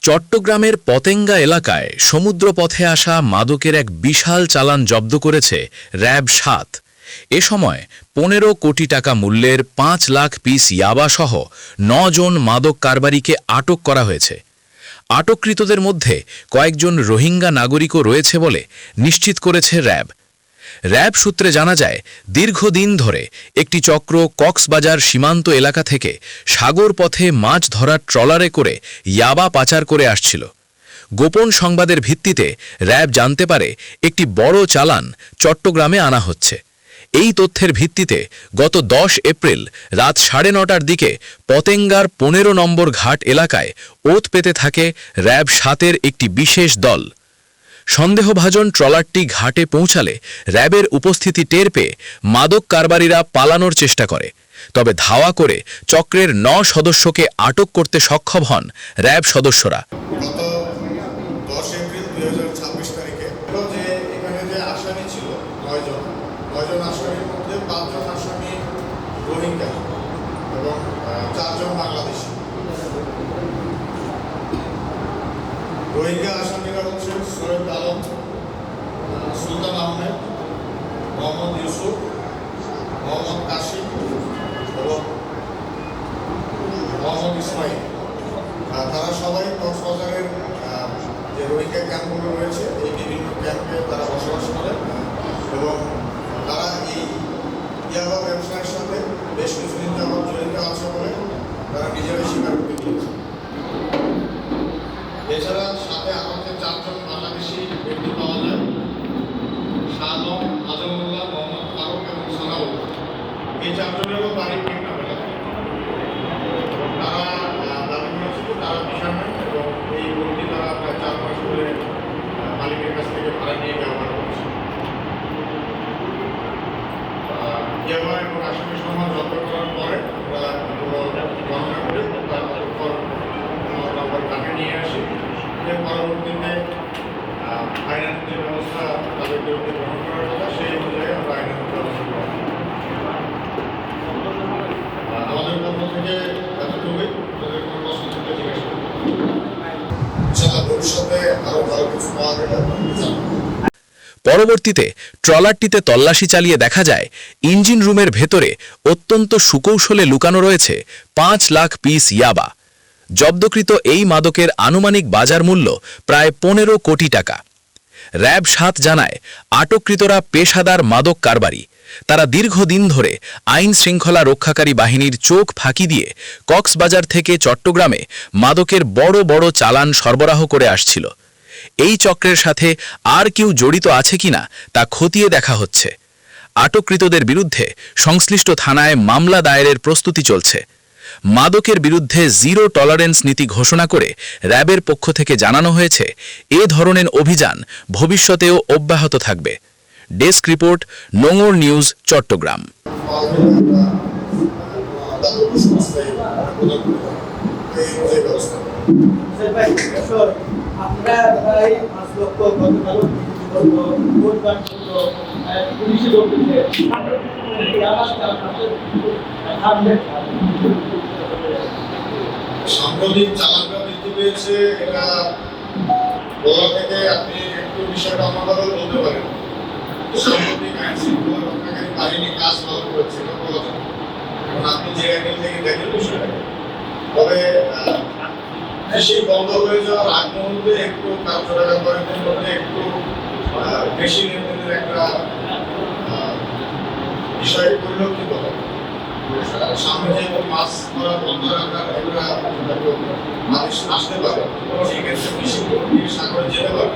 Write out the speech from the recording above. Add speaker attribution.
Speaker 1: চট্টগ্রামের পতেঙ্গা এলাকায় সমুদ্রপথে আসা মাদকের এক বিশাল চালান জব্দ করেছে র‍্যাব ৭। এ সময় ১৫ কোটি টাকা মূল্যের ৫ লাখ পিস ইয়াবাসহ ৯ জন মাদক কারবারিকে আটক করা হয়েছে। আটককৃতদের মধ্যে কয়েকজন রোহিঙ্গা নাগরিকও রয়েছে বলে নিশ্চিত করেছে র‍্যাব। র‍্যাব সূত্রে জানা যায়, দীর্ঘদিন ধরে একটি চক্র কক্সবাজার সীমান্ত এলাকা থেকে সাগর পথে মাছ ধরার ট্রলারে করে ইয়াবা পাচার করে আসছিল। গোপন সংবাদের ভিত্তিতে র‍্যাব জানতে পারে একটি বড় চালান চট্টগ্রামে আনা হচ্ছে। এই তথ্যের ভিত্তিতে গত ১০ এপ্রিল রাত ৯:৩০টার দিকে পতেঙ্গার ১৫ নম্বর ঘাট এলাকায় ওত পেতে থাকে র‍্যাব ৭-এর একটি বিশেষ দল। সন্দেহভাজন ট্রলারটি ঘাটে পৌঁছালে র‍্যাবের উপস্থিতি টের পেয়ে মাদক কারবারিরা পালানোর চেষ্টা করে। তবে ধাওয়া করে চক্রের ৯ সদস্যকে আটক করতে সক্ষম হন র‍্যাব সদস্যরা।
Speaker 2: গত ১০ এপ্রিল ২০২৬ তারিখে যে এখানে যে আসামি ছিল ৯ জন আসামির মধ্যে ৫ জন আসামি রোহিঙ্গা এবং ৪ জন বাংলাদেশি। রোহিঙ্গা আসামিরা হচ্ছে সৈয়দ আলম, সুলতান আহমেদ, মোহাম্মদ ইউসুফ, মোহাম্মদ কাশিম এবং মোহাম্মদ ইসমাইল। তারা সবাই কক্সবাজারের যে রোহিঙ্গা ক্যাম্পগুলো রয়েছে এই বিভিন্ন ক্যাম্পে তারা বসবাস করে এবং তারা এই ইয়াবা ব্যবসায়ের সাথে বেশ কিছুদিন যাবৎ জড়িত আছে বলে তারা নিজেরাই স্বীকার করতে দিয়েছে। এছাড়া সাথে আমাদের ৪ জন বাংলাদেশি ব্যক্তি পাওয়া যায়, শাহ আলম, আজমুল্লাহ, মোহাম্মদ ফারুক এবং সানাউল। এই ৪ জনেরও বাড়ি ভিন্ন এলাকায়। তারা দাবি করেছিল তারা বিশামেন এবং এই বোটটি তারা প্রায় ৪ মাস ধরে মালিকের কাছ থেকে ভাড়া নিয়ে ব্যবহার করছে। ইয়াবা এবং আসামি সমাজ জব্দ করার পরে ওরা গণনা করে তারপর নম্বর কাকে নিয়ে আসে। এর পরবর্তীতে আইনানুগ যে ব্যবস্থা তাদের বিরুদ্ধে গ্রহণ করার কথা সেই অনুযায়ী আমরা আইনানুগ ব্যবস্থা গ্রহণ করি। আমাদের পক্ষ থেকে এতটুকুই, তাদের কোনো প্রশ্ন থাকলে জিজ্ঞাসা করতে ভবিষ্যতে আরো ভালো কিছু পাওয়া গেলে।
Speaker 1: পরবর্তীতে ট্রলারটিতে তল্লাশি চালিয়ে দেখা যায় ইঞ্জিন রুমের ভেতরে অত্যন্ত সুকৌশলে লুকানো রয়েছে ৫ লাখ পিস ইয়াবা। জব্দকৃত এই মাদকের আনুমানিক বাজার মূল্য প্রায় ১৫ কোটি টাকা। র‍্যাব ৭ জানায়, আটককৃতরা পেশাদার মাদক কারবারি। তারা দীর্ঘদিন ধরে আইন শৃঙ্খলা রক্ষাকারী বাহিনীর চোখ ফাঁকি দিয়ে কক্সবাজার থেকে চট্টগ্রামে মাদকের বড় বড় চালান সরবরাহ করে আসছিল। এই চক্রের সাথে আর কেউ জড়িত আছে কিনা তা খতিয়ে দেখা হচ্ছে। আটককৃতদের বিরুদ্ধে সংশ্লিষ্ট থানায় মামলা দায়েরের প্রস্তুতি চলছে। মাদকের বিরুদ্ধে জিরো টলারেন্স নীতি ঘোষণা করে র‍্যাবের পক্ষ থেকে জানানো হয়েছে এ ধরনের অভিযান ভবিষ্যতেও অব্যাহত থাকবে। Desk report, Nongor news, Chattogram.
Speaker 2: সাম্প্রতিক চালানটা বৃদ্ধি পেয়েছে, এটা বলা থেকে আপনি একটু বিষয়টা অন্যভাবে বলতে পারেন। সাম্প্রতিক আইন শৃঙ্খলা রক্ষাকারী বাহিনী কাজ ভালো করেছে, এটা বলা যায়। এখন আপনি যে অ্যাঙ্গেল থেকে দেখেন বিষয়টা, তবে সেই বন্ধ হয়ে যাওয়ার আগ মুহূর্তে একটু কার্যকরীদের মধ্যে একটু বেশি লেনদেনের একটা বিষয় পরিলক্ষিত হয়। সামনে যেহেতু মাছ ধরা বন্ধ রাখার একটা আদেশ আসতে পারে, সেক্ষেত্রে বেশি সাগরে যেতে পারে।